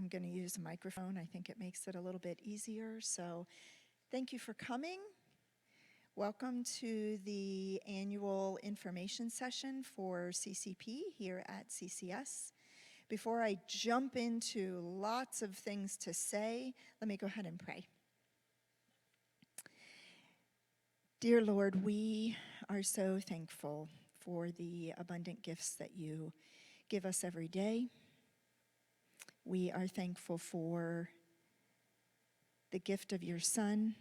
I'm going to use a microphone. I think it makes it a little bit easier. So thank you for coming. Welcome to the annual information session for CCP here at CCS. Before I jump into lots of things to say, let me go ahead and pray. Dear Lord, we are so thankful for the abundant gifts that you give us every day. We are thankful for the gift of your Son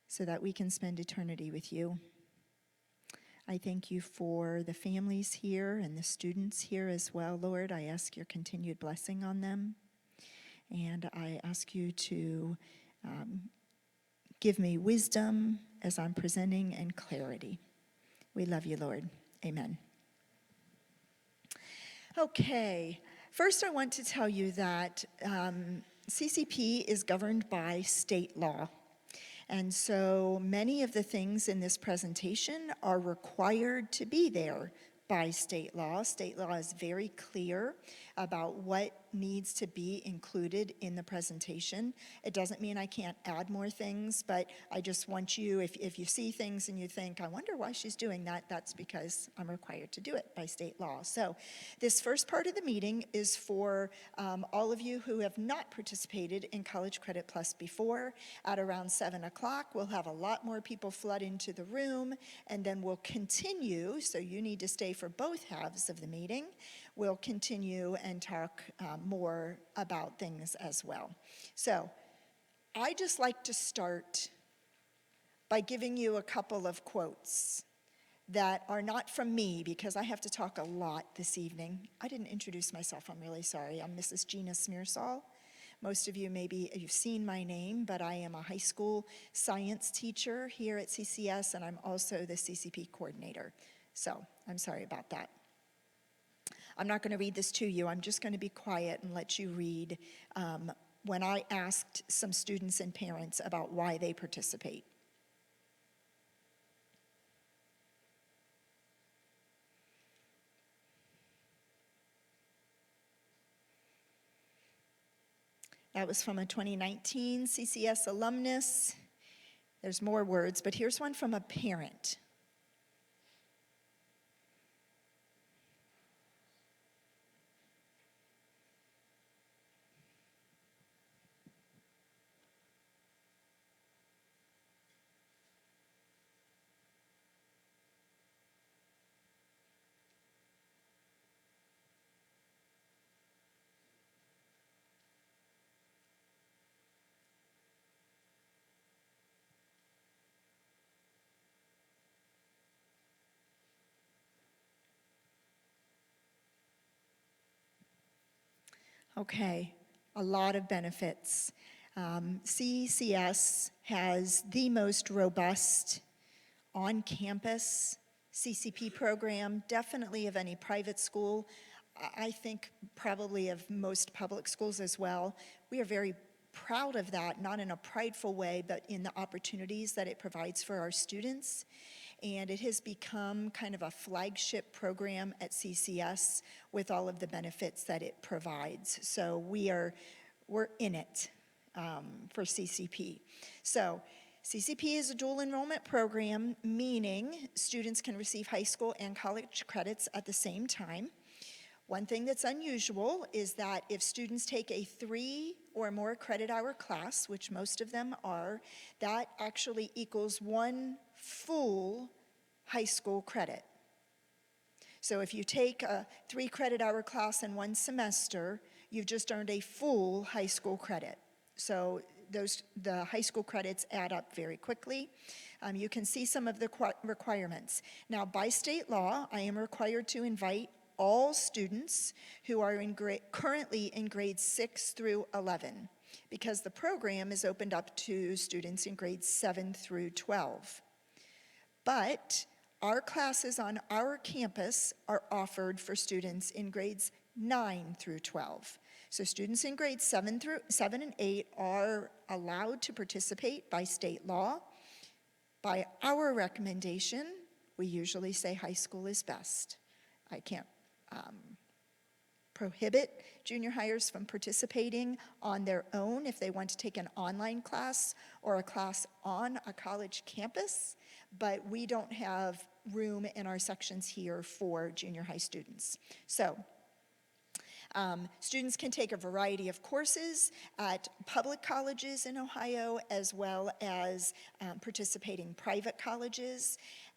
so that we can spend eternity with you. I thank you for the families here and the students here as well, Lord. I ask your continued blessing on them. And I ask you to give me wisdom as I'm presenting and clarity. We love you, Lord. Amen. Okay, first I want to tell you that CCP is governed by state law. And so many of the things in this presentation are required to be there by state law. State law is very clear about what needs to be included in the presentation. It doesn't mean I can't add more things, but I just want you, if you see things and you think, I wonder why she's doing that, that's because I'm required to do it by state law. So this first part of the meeting is for all of you who have not participated in College Credit Plus before. At around 7 o'clock, we'll have a lot more people flood into the room, and then we'll continue, so you need to stay for both halves of the meeting. We'll continue and talk more about things as well. So I just like to start by giving you a couple of quotes that are not from me because I have to talk a lot this evening. I didn't introduce myself, I'm really sorry. I'm Mrs. Gina Smearsall. Most of you maybe you've seen my name, but I am a high school science teacher here at CCS, and I'm also the CCP coordinator. So I'm sorry about that. I'm not going to read this to you. I'm just going to be quiet and let you read when I asked some students and parents about why they participate. That was from a 2019 CCS alumnus. There's more words, but here's one from a parent. Okay, a lot of benefits. CCS has the most robust on-campus CCP program, definitely of any private school. I think probably of most public schools as well. We are very proud of that, not in a prideful way, but in the opportunities that it provides for our students. And it has become kind of a flagship program at CCS with all of the benefits that it provides. So we're in it for CCP. So CCP is a dual enrollment program, meaning students can receive high school and college credits at the same time. One thing that's unusual is that if students take a 3 or more credit hour class, which most of them are, that actually equals 1 full high school credit. So if you take a 3 credit hour class in 1 semester, you've just earned a full high school credit. So the high school credits add up very quickly. You can see some of the requirements. Now, by state law, I am required to invite all students who are currently in grades 6 through 11, because the program is opened up to students in grades 7 through 12. But our classes on our campus are offered for students in grades 9 through 12. So students in grades 7 and 8 are allowed to participate by state law. By our recommendation, we usually say high school is best. I can't prohibit junior hires from participating on their own if they want to take an online class or a class on a college campus, but we don't have room in our sections here for junior high students. So students can take a variety of courses at public colleges in Ohio, as well as participating private colleges.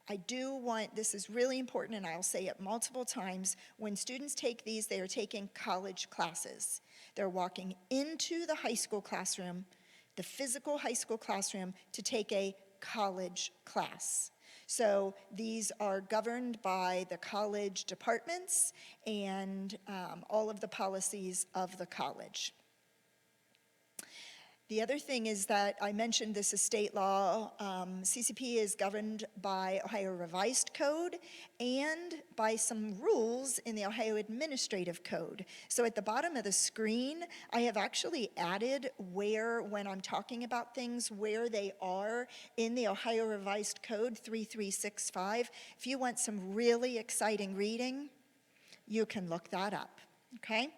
I do want, this is really important, and I'll say it multiple times, when students take these, they are taking college classes. They're walking into the high school classroom, the physical high school classroom, to take a college class. So these are governed by the college departments and all of the policies of the college. The other thing is that I mentioned this is state law. CCP is governed by Ohio Revised Code and by some rules in the Ohio Administrative Code. So at the bottom of the screen, I have actually added where, when I'm talking about things, where they are in the Ohio Revised Code 3365. If you want some really exciting reading, you can look that up, okay?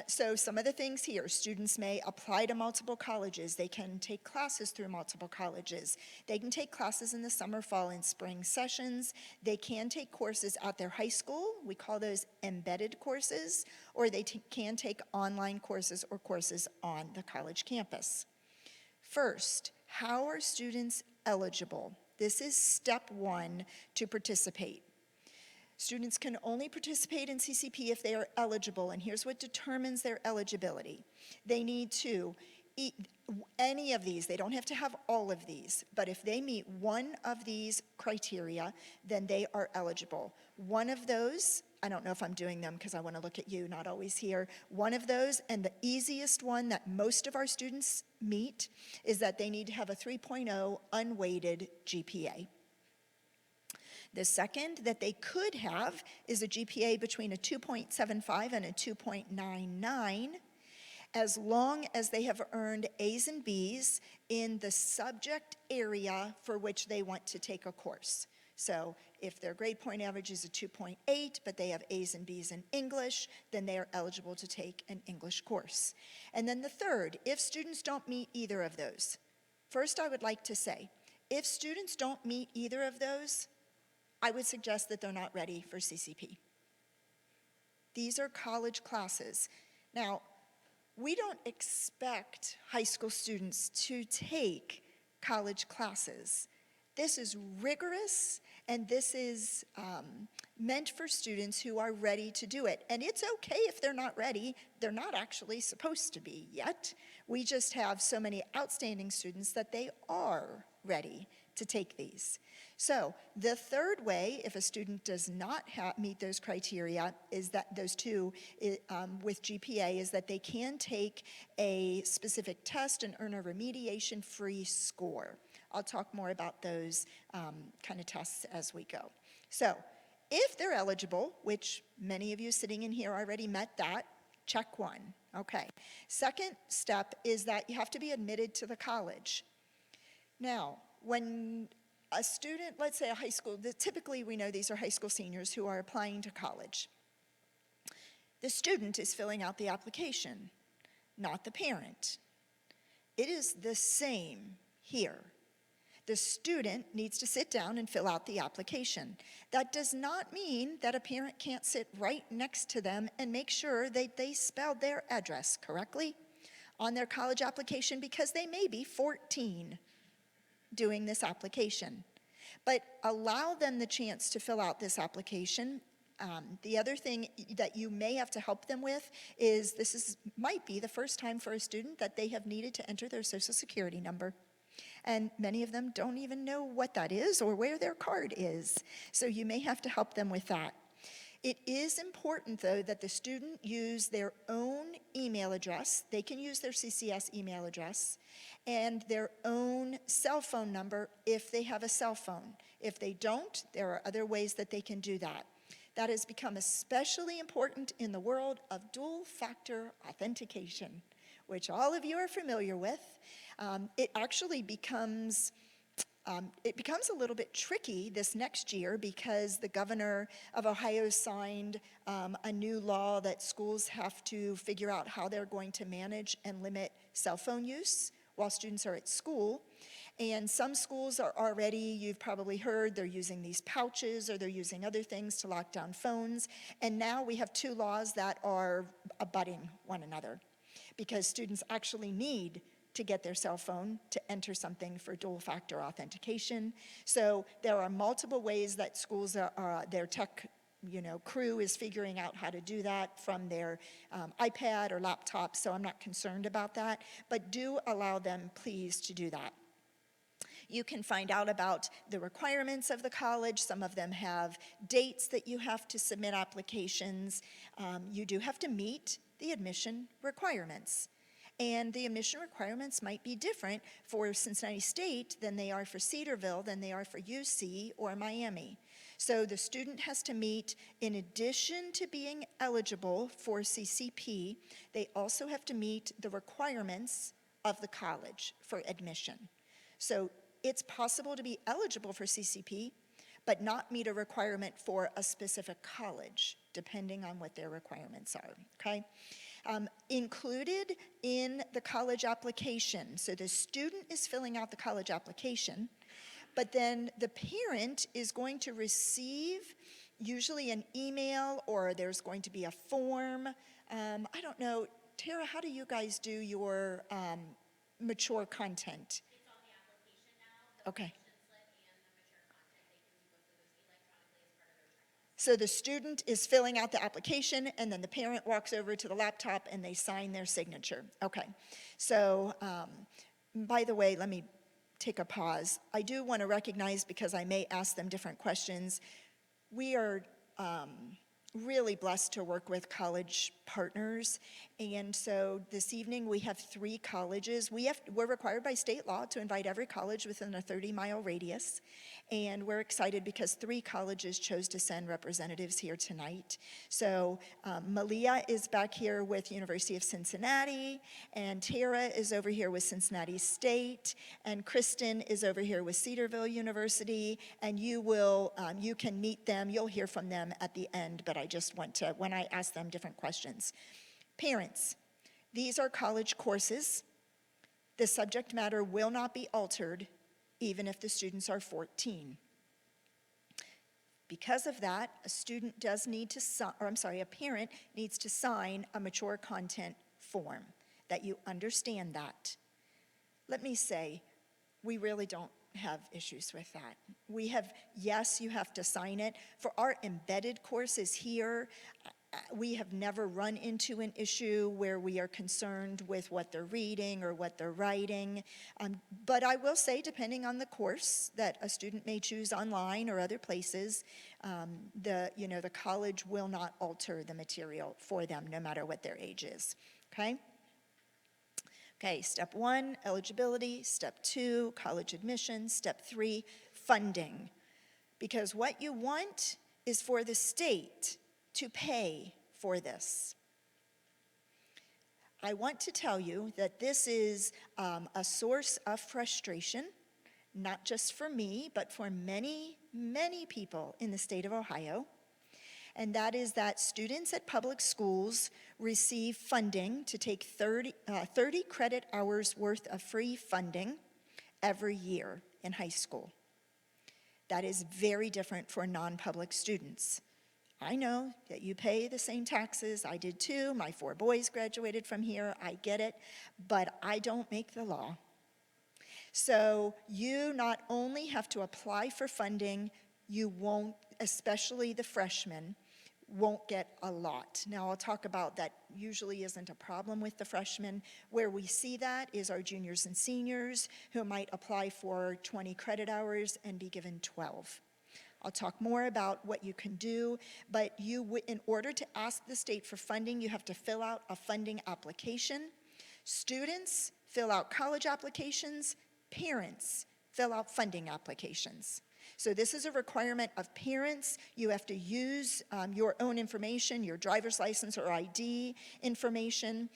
So some of the things here, students may apply to multiple colleges. They can take classes through multiple colleges. They can take classes in the summer, fall, and spring sessions. They can take courses at their high school. We call those embedded courses, or they can take online courses or courses on the college campus. First, how are students eligible? This is step one to participate. Students can only participate in CCP if they are eligible, and here's what determines their eligibility. They need to eat any of these. They don't have to have all of these, but if they meet one of these criteria, then they are eligible. One of those, I don't know if I'm doing them because I want to look at you, not always here. One of those, and the easiest one that most of our students meet, is that they need to have a 3.0 unweighted GPA. The second that they could have is a GPA between a 2.75 and a 2.99, as long as they have earned A's and B's in the subject area for which they want to take a course. So if their grade point average is a 2.8, but they have A's and B's in English, then they are eligible to take an English course. And then the third, if students don't meet either of those, first I would like to say, if students don't meet either of those, I would suggest that they're not ready for CCP. These are college classes. Now, we don't expect high school students to take college classes. This is rigorous, and this is meant for students who are ready to do it. And it's okay if they're not ready. They're not actually supposed to be yet. We just have so many outstanding students that they are ready to take these. So the third way, if a student does not meet those criteria, is that those two with GPA, is that they can take a specific test and earn a remediation-free score. I'll talk more about those kind of tests as we go. So if they're eligible, which many of you sitting in here already met that, check one. Okay. Second step is that you have to be admitted to the college. Now, when a student, let's say a high school, typically we know these are high school seniors who are applying to college. The student is filling out the application, not the parent. It is the same here. The student needs to sit down and fill out the application. That does not mean that a parent can't sit right next to them and make sure that they spelled their address correctly on their college application, because they may be 14 doing this application. But allow them the chance to fill out this application. The other thing that you may have to help them with is might be the first time for a student that they have needed to enter their Social Security number. And many of them don't even know what that is or where their card is. So you may have to help them with that. It is important, though, that the student use their own email address. They can use their CCS email address and their own cell phone number if they have a cell phone. If they don't, there are other ways that they can do that. That has become especially important in the world of dual-factor authentication, which all of you are familiar with. It actually becomes It becomes a little bit tricky this next year because the governor of Ohio signed a new law that schools have to figure out how they're going to manage and limit cell phone use while students are at school. And some schools are already, you've probably heard, they're using these pouches or they're using other things to lock down phones. And now we have two laws that are abutting one another because students actually need to get their cell phone to enter something for dual factor authentication. So there are multiple ways that schools their tech crew is figuring out how to do that from their iPad or laptop, so I'm not concerned about that, but do allow them, please, to do that. You can find out about the requirements of the college. Some of them have dates that you have to submit applications. You do have to meet the admission requirements. And the admission requirements might be different for Cincinnati State than they are for Cedarville, than they are for UC or Miami. So the student has to meet, in addition to being eligible for CCP, they also have to meet the requirements of the college for admission. So it's possible to be eligible for CCP, but not meet a requirement for a specific college, depending on what their requirements are, okay? Included in the college application, so the student is filling out the college application, but then the parent is going to receive usually an email or there's going to be a form. I don't know, Tara, how do you guys do your mature content? It's on the application now. The Okay. permission slip and the mature content, they can do both of those electronically as part of their checklist. So the student is filling out the application, and then the parent walks over to the laptop and they sign their signature. Okay. So, by the way, let me take a pause. I do want to recognize, because I may ask them different questions, we are really blessed to work with college partners. And so this evening we have 3 colleges. We're required by state law to invite every college within a 30-mile radius. And we're excited because 3 colleges chose to send representatives here tonight. So Malia is back here with University of Cincinnati, and Tara is over here with Cincinnati State, and Kristen is over here with Cedarville University, and you can meet them, you'll hear from them at the end, but I just want to, when I ask them different questions. Parents, these are college courses. The subject matter will not be altered even if the students are 14. Because of that, a parent needs to sign a mature content form that you understand that. Let me say, we really don't have issues with that. Yes, you have to sign it. For our embedded courses here, we have never run into an issue where we are concerned with what they're reading or what they're writing. But I will say, depending on the course that a student may choose online or other places, the college will not alter the material for them, no matter what their age is, okay? Okay, step 1, eligibility. Step 2, college admission. Step 3, funding. Because what you want is for the state to pay for this. I want to tell you that this is a source of frustration, not just for me, but for many, many people in the state of Ohio. And that is that students at public schools receive funding to take 30 credit hours worth of free funding every year in high school. That is very different for non-public students. I know that you pay the same taxes. I did too. My 4 boys graduated from here. I get it. But I don't make the law. So you not only have to apply for funding, you won't, especially the freshmen, won't get a lot. Now I'll talk about that usually isn't a problem with the freshmen. Where we see that is our juniors and seniors who might apply for 20 credit hours and be given 12. I'll talk more about what you can do, but in order to ask the state for funding, you have to fill out a funding application. Students fill out college applications, parents fill out funding applications. So this is a requirement of parents. You have to use your own information, your driver's license or ID information.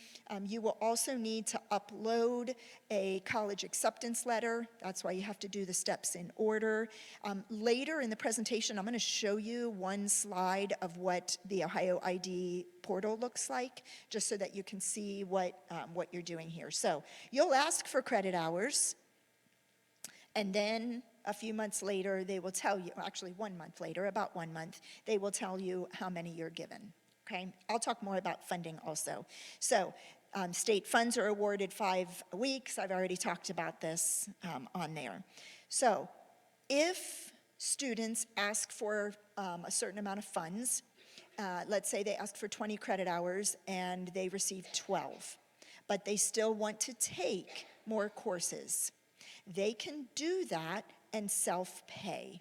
You will also need to upload a college acceptance letter. That's why you have to do the steps in order. Later in the presentation, I'm going to show you one slide of what the Ohio ID portal looks like, just so that you can see what you're doing here. So you'll ask for credit hours, and then a few months later, they will tell you, actually 1 month later, about 1 month, they will tell you how many you're given, okay? I'll talk more about funding also. So state funds are awarded 5 weeks. I've already talked about this on there. So if students ask for a certain amount of funds, let's say they ask for 20 credit hours and they receive 12, but they still want to take more courses, they can do that and self-pay.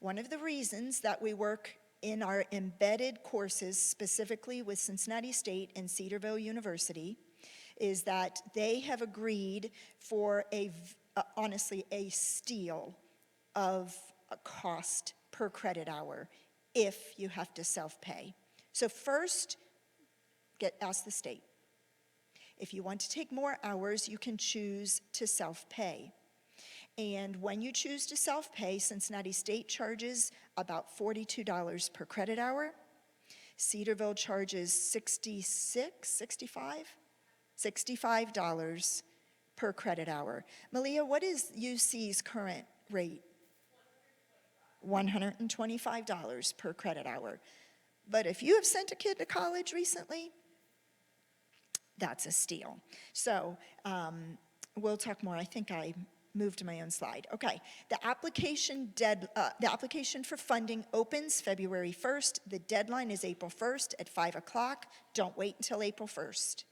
One of the reasons that we work in our embedded courses, specifically with Cincinnati State and Cedarville University, is that they have agreed for honestly, a steal of a cost per credit hour if you have to self-pay. So first, ask the state. If you want to take more hours, you can choose to self-pay. And when you choose to self-pay, Cincinnati State charges about $42 per credit hour. Cedarville charges $65 per credit hour. Malia, what is UC's current rate? $125 per credit hour. But if you have sent a kid to college recently, that's a steal. So we'll talk more. I think I moved to my own slide. Okay, the application for funding opens February 1st. The deadline is April 1st at 5 o'clock. Don't wait until April 1st.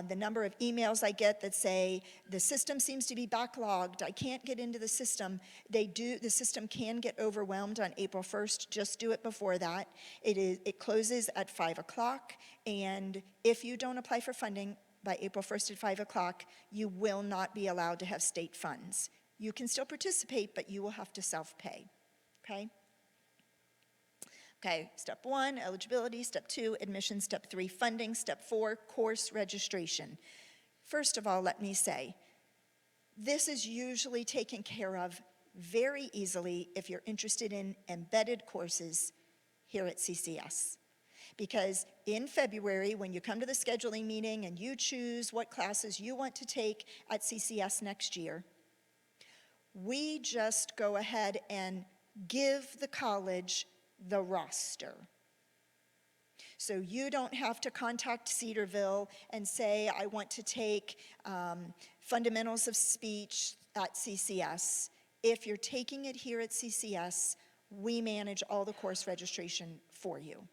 The number of emails I get that say, the system seems to be backlogged, I can't get into the system, the system can get overwhelmed on April 1st, just do it before that. It closes at 5 o'clock, and if you don't apply for funding by April 1st at 5 o'clock, you will not be allowed to have state funds. You can still participate, but you will have to self-pay, okay? Okay, step 1, eligibility. Step 2, admission. Step 3, funding. Step 4, course registration. First of all, let me say, this is usually taken care of very easily if you're interested in embedded courses here at CCS. Because in February, when you come to the scheduling meeting and you choose what classes you want to take at CCS next year, we just go ahead and give the college the roster. So you don't have to contact Cedarville and say, I want to take fundamentals of speech at CCS. If you're taking it here at CCS, we manage all the course registration for you.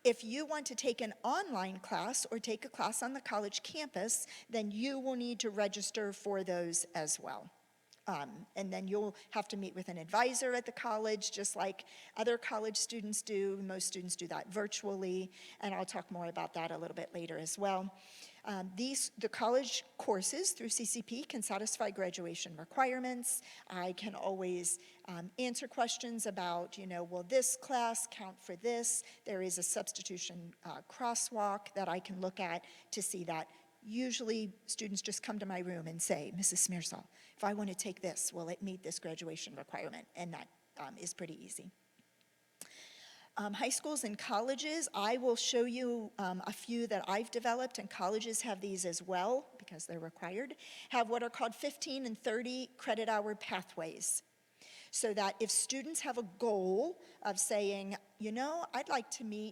If you want to take an online class or take a class on the college campus, then you will need to register for those as well. And then you'll have to meet with an advisor at the college, just like other college students do. Most students do that virtually, and I'll talk more about that a little bit later as well. The college courses through CCP can satisfy graduation requirements. I can always answer questions about, will this class count for this? There is a substitution crosswalk that I can look at to see that. Usually students just come to my room and say, Mrs. Smearsall, if I want to take this, will it meet this graduation requirement? And that is pretty easy. High schools and colleges, I will show you a few that I've developed, and colleges have these as well because they're required, have what are called 15 and 30 credit hour pathways. So that if students have a goal of saying, I'd like to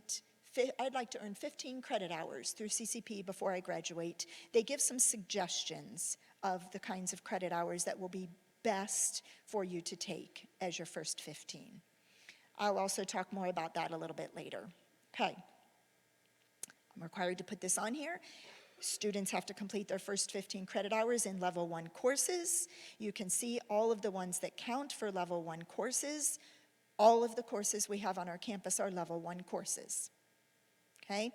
earn 15 credit hours through CCP before I graduate, they give some suggestions of the kinds of credit hours that will be best for you to take as your first 15. I'll also talk more about that a little bit later. Okay. I'm required to put this on here. Students have to complete their first 15 credit hours in level 1 courses. You can see all of the ones that count for level 1 courses. All of the courses we have on our campus are level 1 courses. Okay?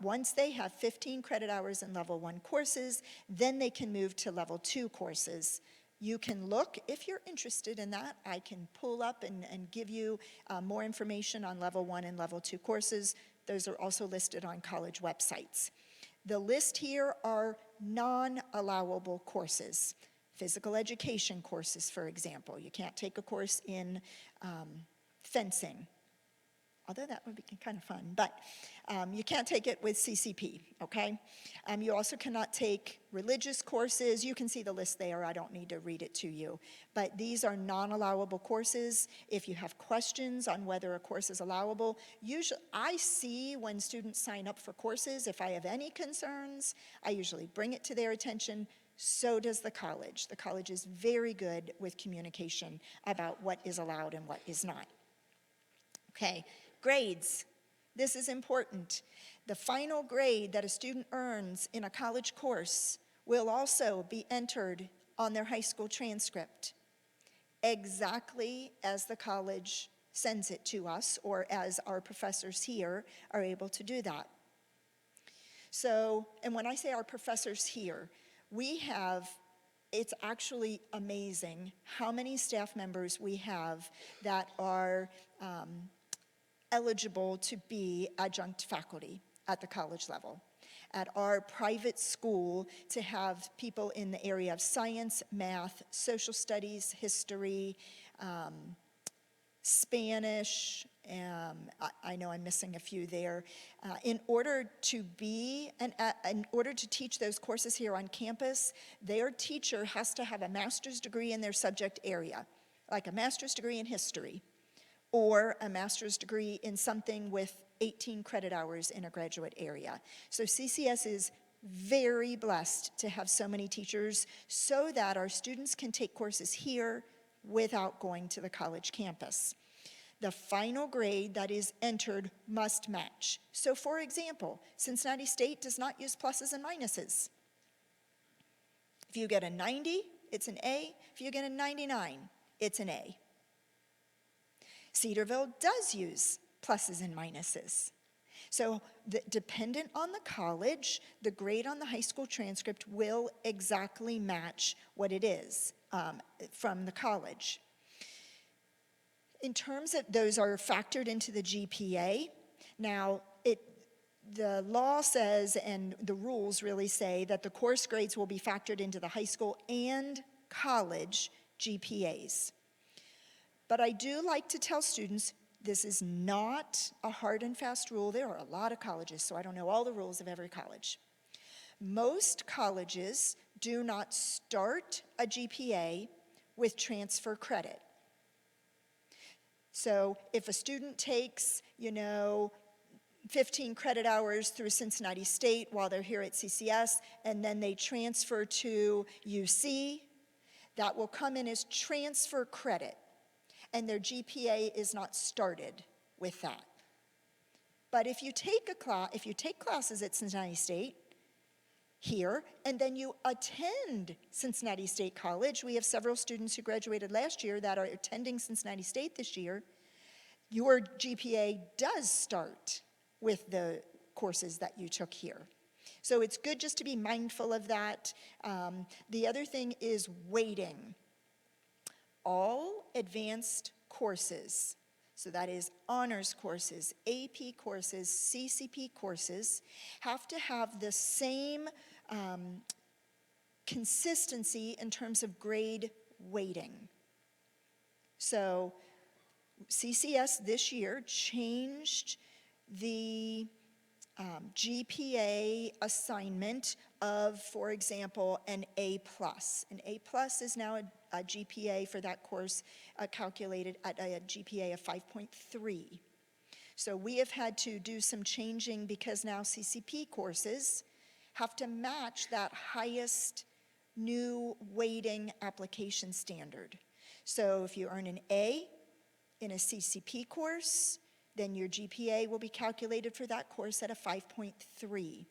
Once they have 15 credit hours in level 1 courses, then they can move to level 2 courses You can look, if you're interested in that, I can pull up and give you more information on level 1 and level 2 courses. Those are also listed on college websites. The list here are non-allowable courses. Physical education courses, for example. You can't take a course in fencing, although that would be kind of fun, but you can't take it with CCP, okay? You also cannot take religious courses. You can see the list there. I don't need to read it to you. But these are non-allowable courses. If you have questions on whether a course is allowable, usually I see when students sign up for courses, if I have any concerns, I usually bring it to their attention. So does the college. The college is very good with communication about what is allowed and what is not. Okay, grades. This is important. The final grade that a student earns in a college course will also be entered on their high school transcript, exactly as the college sends it to us, or as our professors here are able to do that. So, and when I say our professors here, we have, it's actually amazing how many staff members we have that are eligible to be adjunct faculty at the college level. At our private school, to have people in the area of science, math, social studies, history, Spanish, I know I'm missing a few there. In order to teach those courses here on campus, their teacher has to have a master's degree in their subject area, like a master's degree in history, or a master's degree in something with 18 credit hours in a graduate area. So CCS is very blessed to have so many teachers so that our students can take courses here without going to the college campus. The final grade that is entered must match. So for example, Cincinnati State does not use pluses and minuses. If you get a 90, it's an A. If you get a 99, it's an A. Cedarville does use pluses and minuses. So dependent on the college, the grade on the high school transcript will exactly match what it is from the college. In terms of, those are factored into the GPA. Now, the law says, and the rules really say, that the course grades will be factored into the high school and college GPAs. But I do like to tell students, this is not a hard and fast rule. There are a lot of colleges, so I don't know all the rules of every college. Most colleges do not start a GPA with transfer credit. So if a student takes, 15 credit hours through Cincinnati State while they're here at CCS, and then they transfer to UC, that will come in as transfer credit, and their GPA is not started with that. But if you take classes at Cincinnati State here, and then you attend Cincinnati State College, we have several students who graduated last year that are attending Cincinnati State this year, your GPA does start with the courses that you took here. So it's good just to be mindful of that. The other thing is weighting. All advanced courses, so that is honors courses, AP courses, CCP courses, have to have the same consistency in terms of grade weighting. So CCS this year changed the GPA assignment of, for example, an A+. An A+ is now a GPA for that course calculated at a GPA of 5.3. So we have had to do some changing because now CCP courses have to match that highest new weighting application standard. So if you earn an A in a CCP course, then your GPA will be calculated for that course at a 5.3,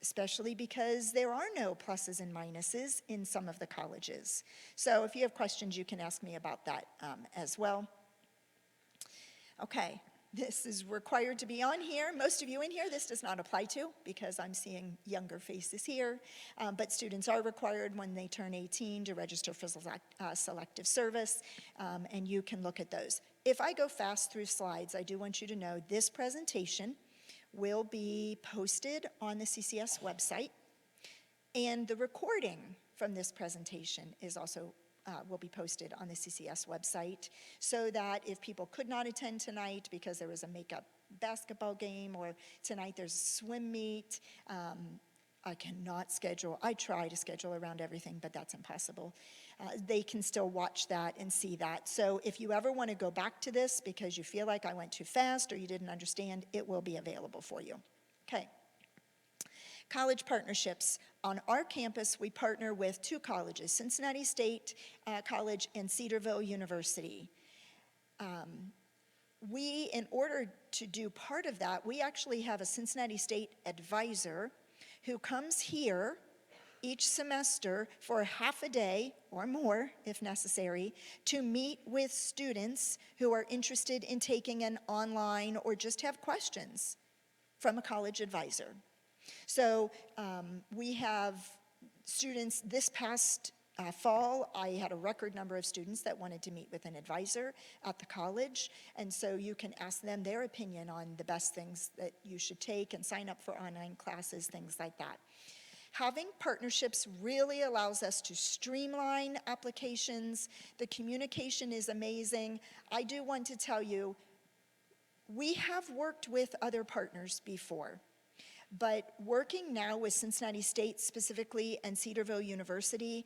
especially because there are no pluses and minuses in some of the colleges. So if you have questions, you can ask me about that as well. Okay, This is required to be on here. Most of you in here, this does not apply to because I'm seeing younger faces here. But students are required when they turn 18 to register for selective service, and you can look at those. If I go fast through slides, I do want you to know this presentation will be posted on the CCS website, and the recording from this presentation is also will be posted on the CCS website, so that if people could not attend tonight because there was a makeup basketball game, or tonight there's a swim meet, I try to schedule around everything, but that's impossible. They can still watch that and see that. So if you ever want to go back to this because you feel like I went too fast or you didn't understand, it will be available for you. Okay. College partnerships. On our campus, we partner with two colleges, Cincinnati State College and Cedarville University. In order to do part of that, we actually have a Cincinnati State advisor who comes here each semester for half a day or more, if necessary, to meet with students who are interested in taking an online or just have questions from a college advisor. So we have students this past fall. I had a record number of students that wanted to meet with an advisor at the college, and so you can ask them their opinion on the best things that you should take and sign up for online classes, things like that. Having partnerships really allows us to streamline applications. The communication is amazing. I do want to tell you, we have worked with other partners before. But working now with Cincinnati State specifically and Cedarville University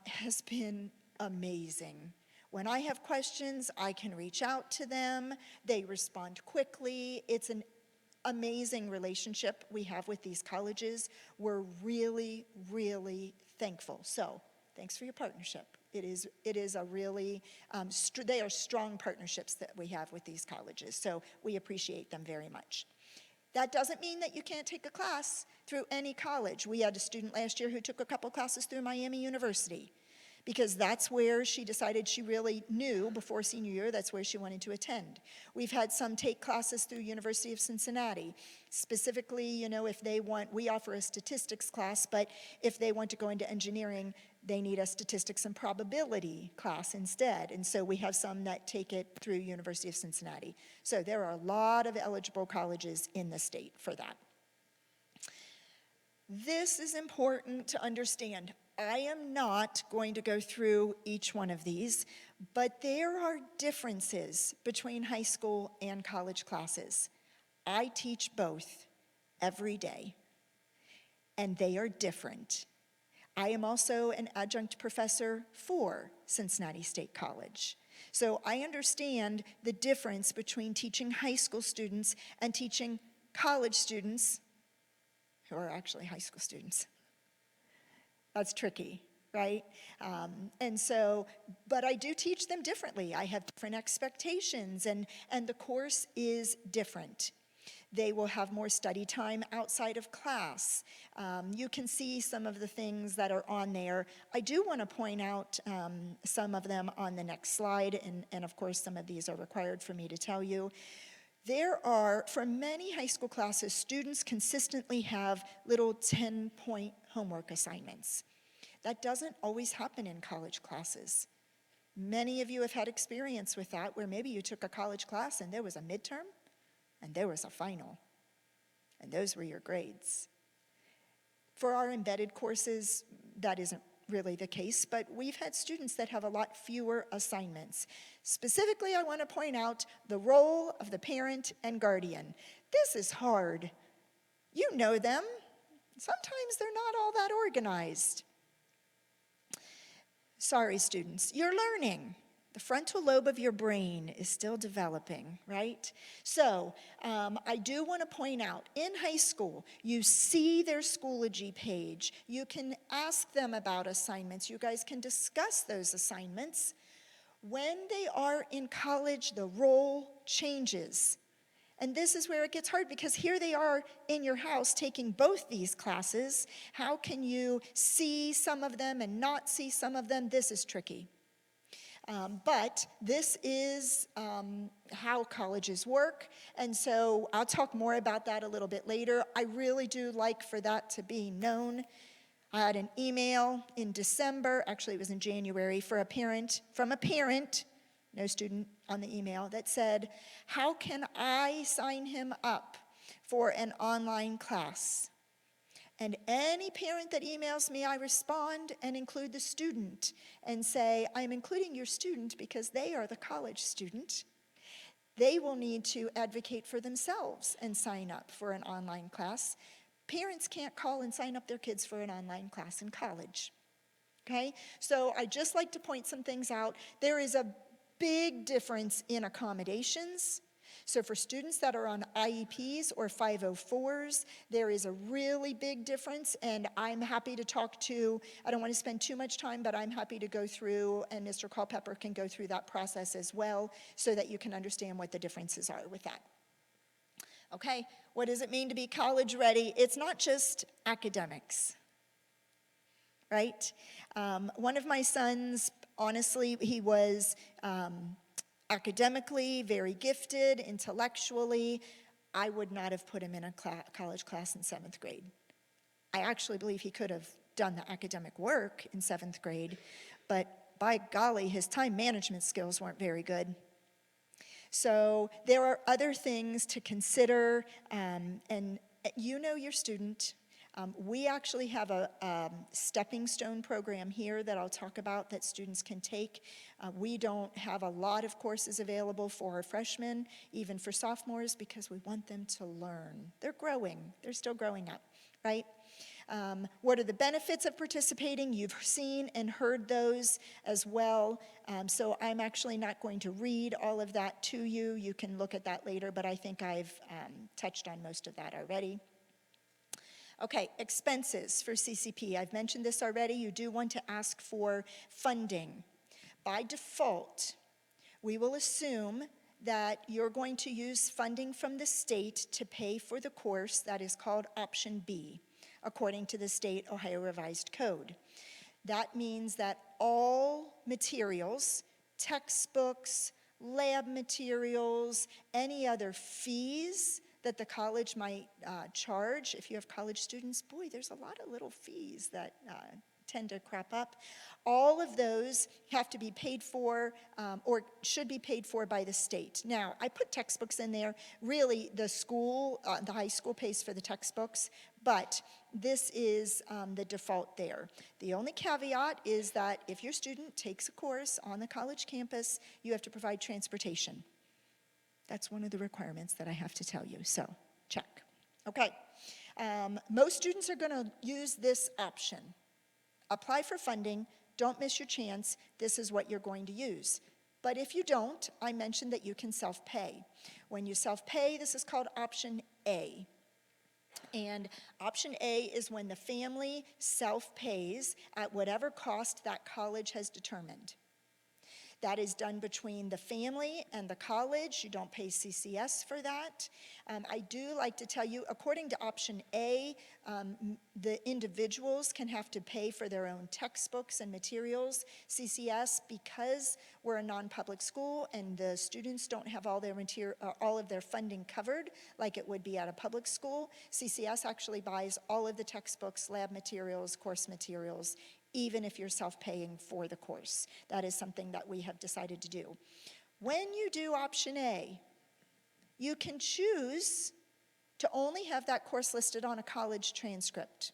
has been amazing. When I have questions, I can reach out to them. They respond quickly. It's an amazing relationship we have with these colleges. We're really, really thankful. So thanks for your partnership. It is a really, they are strong partnerships that we have with these colleges. So we appreciate them very much. That doesn't mean that you can't take a class through any college. We had a student last year who took a couple classes through Miami University because that's where she decided she really knew before senior year, that's where she wanted to attend. We've had some take classes through University of Cincinnati. Specifically, you know, if they want, we offer a statistics class, but if they want to go into engineering, they need a statistics and probability class instead. And so we have some that take it through University of Cincinnati. So there are a lot of eligible colleges in the state for that. This is important to understand. I am not going to go through each one of these, but there are differences between high school and college classes. I teach both every day, and they are different. I am also an adjunct professor for Cincinnati State College. So I understand the difference between teaching high school students and teaching college students who are actually high school students. That's tricky, right? But I do teach them differently. I have different expectations, and the course is different. They will have more study time outside of class. You can see some of the things that are on there. I do want to point out some of them on the next slide, and of course some of these are required for me to tell you. There are, for many high school classes, students consistently have little 10-point homework assignments. That doesn't always happen in college classes. Many of you have had experience with that, where maybe you took a college class and there was a midterm and there was a final, and those were your grades. For our embedded courses, that isn't really the case, but we've had students that have a lot fewer assignments. Specifically, I want to point out the role of the parent and guardian. This is hard. You know them. Sometimes they're not all that organized. Sorry, students, you're learning. The frontal lobe of your brain is still developing, right? So I do want to point out, in high school, you see their Schoology page. You can ask them about assignments. You guys can discuss those assignments. When they are in college, the role changes. And this is where it gets hard, because here they are in your house taking both these classes. How can you see some of them and not see some of them? This is tricky. But this is how colleges work, and so I'll talk more about that a little bit later. I really do like for that to be known. I had an email in December, actually it was in January, from a parent, no student on the email, that said, how can I sign him up for an online class? And any parent that emails me, I respond and include the student and say, I'm including your student because they are the college student. They will need to advocate for themselves and sign up for an online class. Parents can't call and sign up their kids for an online class in college. Okay? So I just like to point some things out. There is a big difference in accommodations. So for students that are on IEPs or 504s, there is a really big difference, and I'm happy to I don't want to spend too much time, but I'm happy to go through, and Mr. Culpepper can go through that process as well, so that you can understand what the differences are with that. Okay, what does it mean to be college ready? It's not just academics, right? One of my sons, honestly, he was academically very gifted, intellectually. I would not have put him in a college class in 7th grade. I actually believe he could have done the academic work in 7th grade, but by golly, his time management skills weren't very good. So there are other things to consider, and you know your student. We actually have a stepping stone program here that I'll talk about that students can take. We don't have a lot of courses available for our freshmen, even for sophomores, because we want them to learn. They're growing. They're still growing up, right? What are the benefits of participating? You've seen and heard those as well. So I'm actually not going to read all of that to you. You can look at that later, but I think I've touched on most of that already. Okay, expenses for CCP. I've mentioned this already. You do want to ask for funding. By default, we will assume that you're going to use funding from the state to pay for the course that is called Option B, according to the state Ohio Revised Code. That means that all materials, textbooks, lab materials, any other fees that the college might charge. If you have college students, boy, there's a lot of little fees that tend to crop up. All of those have to be paid for or should be paid for by the state. Now, I put textbooks in there. Really, the school, the high school pays for the textbooks, but this is the default there. The only caveat is that if your student takes a course on the college campus, you have to provide transportation. That's one of the requirements that I have to tell you, so check. Okay, most students are gonna use this option. Apply for funding, don't miss your chance, this is what you're going to use. But if you don't, I mentioned that you can self-pay. When you self-pay, this is called Option A. And Option A is when the family self-pays at whatever cost that college has determined. That is done between the family and the college. You don't pay CCS for that. I do like to tell you, according to Option A, the individuals can have to pay for their own textbooks and materials. CCS, because we're a non-public school and the students don't have all of their funding covered like it would be at a public school, CCS actually buys all of the textbooks, lab materials, course materials, even if you're self-paying for the course. That is something that we have decided to do. When you do Option A, you can choose to only have that course listed on a college transcript.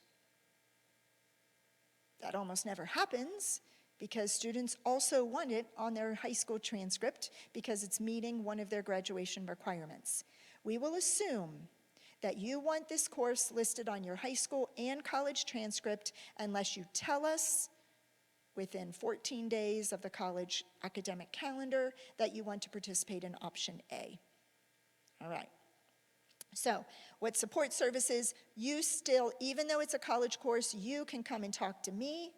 That almost never happens because students also want it on their high school transcript because it's meeting one of their graduation requirements. We will assume that you want this course listed on your high school and college transcript unless you tell us within 14 days of the college academic calendar that you want to participate in Option A. All right. So, what support services, you still, even though it's a college course, you can come and talk to me.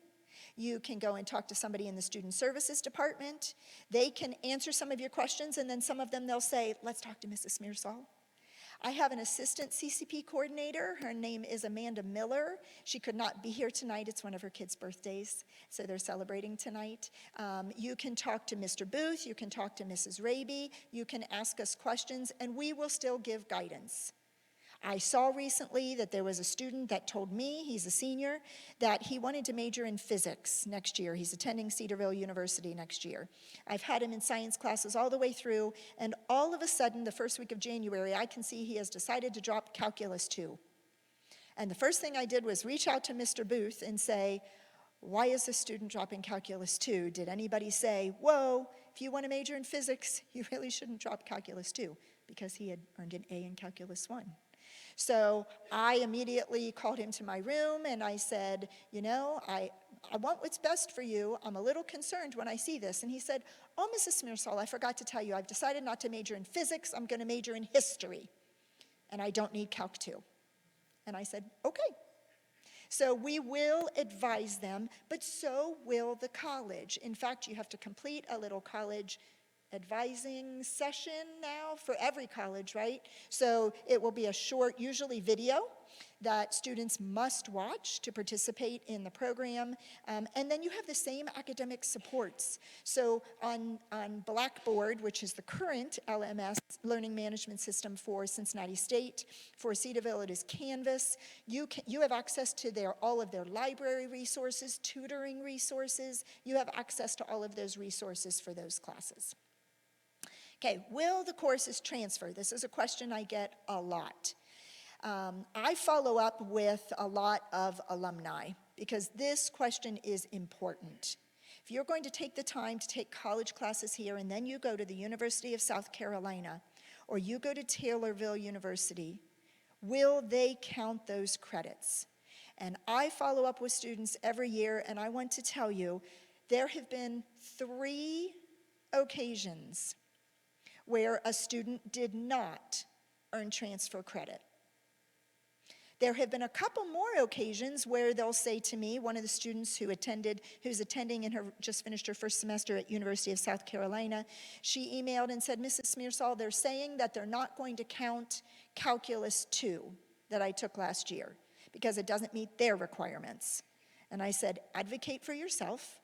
You can go and talk to somebody in the student services department. They can answer some of your questions, and then some of them they'll say, let's talk to Mrs. Smearsall. I have an assistant CCP coordinator. Her name is Amanda Miller. She could not be here tonight. It's one of her kids' birthdays, so they're celebrating tonight. You can talk to Mr. Booth. You can talk to Mrs. Raby. You can ask us questions, and we will still give guidance. I saw recently that there was a student that told me, he's a senior, that he wanted to major in physics next year. He's attending Cedarville University next year. I've had him in science classes all the way through, and all of a sudden, the first week of January, I can see he has decided to drop Calculus 2. And the first thing I did was reach out to Mr. Booth and say, why is this student dropping Calculus 2? Did anybody say, whoa, if you want to major in physics, you really shouldn't drop Calculus 2, because he had earned an A in Calculus 1. So I immediately called him to my room and I said, you know, I want what's best for you. I'm a little concerned when I see this. And he said, oh, Mrs. Smearsall, I forgot to tell you, I've decided not to major in physics. I'm going to major in history. And I don't need Calc 2. And I said, okay. So we will advise them, but so will the college. In fact, you have to complete a little college advising session now for every college, right? So it will be a short, usually video, that students must watch to participate in the program. And then you have the same academic supports. So on Blackboard, which is the current LMS, Learning Management System for Cincinnati State, for Cedarville it is Canvas, you have access to all of their library resources, tutoring resources. You have access to all of those resources for those classes. Okay, will the courses transfer? This is a question I get a lot. I follow up with a lot of alumni because this question is important. If you're going to take the time to take college classes here and then you go to the University of South Carolina or you go to Taylorville University, will they count those credits? And I follow up with students every year, and I want to tell you there have been 3 occasions where a student did not earn transfer credit. There have been a couple more occasions where they'll say to me, one of the students who's attending and just finished her first semester at University of South Carolina, she emailed and said, Mrs. Smearsall, they're saying that they're not going to count Calculus 2 that I took last year because it doesn't meet their requirements. And I said, advocate for yourself,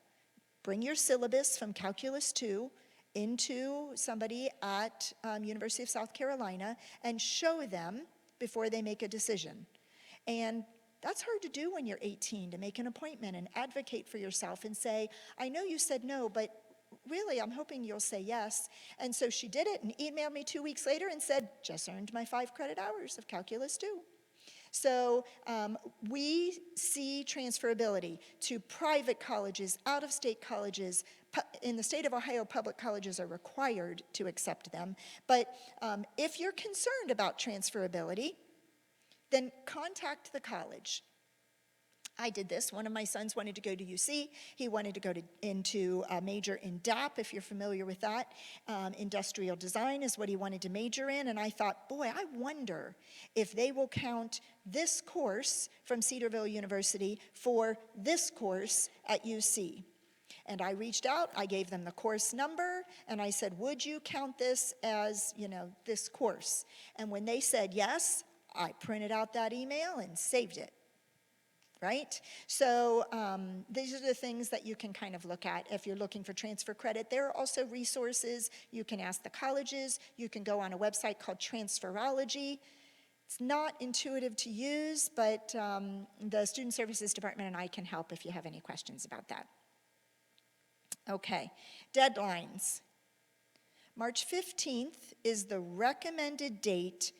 bring your syllabus from Calculus 2 into somebody at University of South Carolina and show them before they make a decision. And that's hard to do when you're 18, to make an appointment and advocate for yourself and say, I know you said no, but really I'm hoping you'll say yes. And so she did it and emailed me 2 weeks later and said, just earned my 5 credit hours of Calculus 2. So we see transferability to private colleges, out-of-state colleges. In the state of Ohio, public colleges are required to accept them. But if you're concerned about transferability, then contact the college. I did this. One of my sons wanted to go to UC. He wanted to go into a major in DAP, if you're familiar with that. Industrial design is what he wanted to major in. And I thought, boy, I wonder if they will count this course from Cedarville University for this course at UC. And I reached out, I gave them the course number, and I said, would you count this as, this course? And when they said yes, I printed out that email and saved it. Right? So these are the things that you can kind of look at if you're looking for transfer credit. There are also resources. You can ask the colleges. You can go on a website called Transferology. It's not intuitive to use, but the Student Services Department and I can help if you have any questions about that. Okay, deadlines. March 15th is the recommended date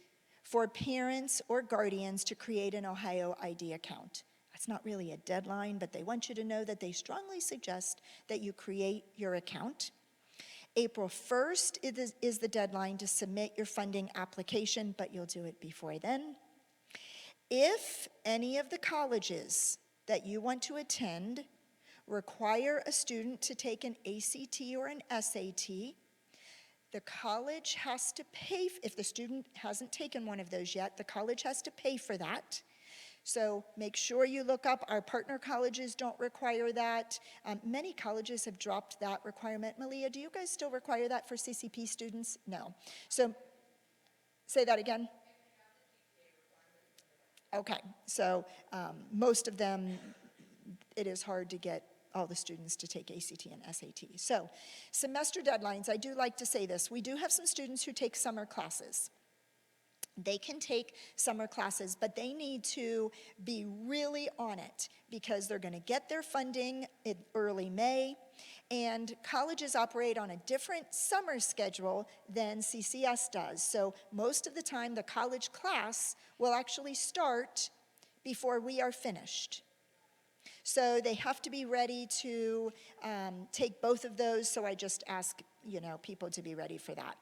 for parents or guardians to create an Ohio ID account. That's not really a deadline, but they want you to know that they strongly suggest that you create your account. April 1st is the deadline to submit your funding application, but you'll do it before then. If any of the colleges that you want to attend require a student to take an ACT or an SAT, the college has to pay, if the student hasn't taken one of those yet, the college has to pay for that. So make sure you look up, our partner colleges don't require that. Many colleges have dropped that requirement. Malia, do you guys still require that for CCP students? No. So say that again. Okay, so most of them, it is hard to get all the students to take ACT and SAT. So semester deadlines, I do like to say this. We do have some students who take summer classes. They can take summer classes, but they need to be really on it because they're going to get their funding in early May, and colleges operate on a different summer schedule than CCS does. So most of the time, the college class will actually start before we are finished. So they have to be ready to take both of those, so I just ask, people to be ready for that.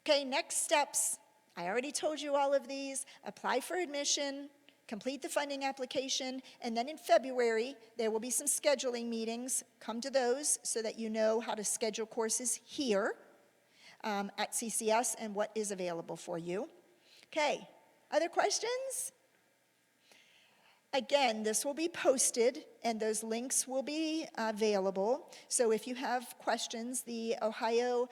Okay, next steps. I already told you all of these. Apply for admission, complete the funding application, and then in February, there will be some scheduling meetings. Come to those so that you know how to schedule courses here at CCS and what is available for you. Okay, other questions? Again, this will be posted, and those links will be available. So if you have questions, the Ohio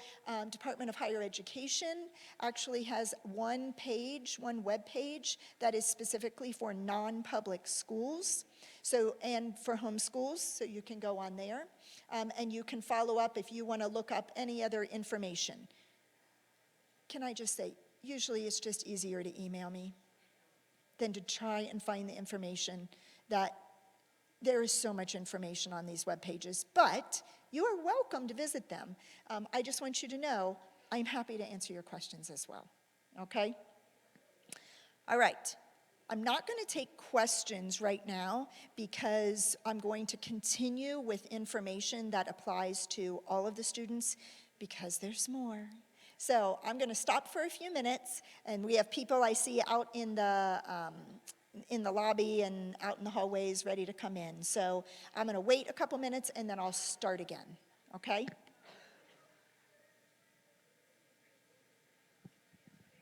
Department of Higher Education actually has one web page that is specifically for non-public schools, and for homeschools, so you can go on there. And you can follow up if you want to look up any other information. Can I just say, usually it's just easier to email me than to try and find the information. That there is so much information on these web pages, but you are welcome to visit them. I just want you to know I'm happy to answer your questions as well, okay? All right, I'm not going to take questions right now because I'm going to continue with information that applies to all of the students because there's more. So I'm going to stop for a few minutes, and we have people I see out in the lobby and out in the hallways ready to come in. So I'm going to wait a couple minutes, and then I'll start again, okay?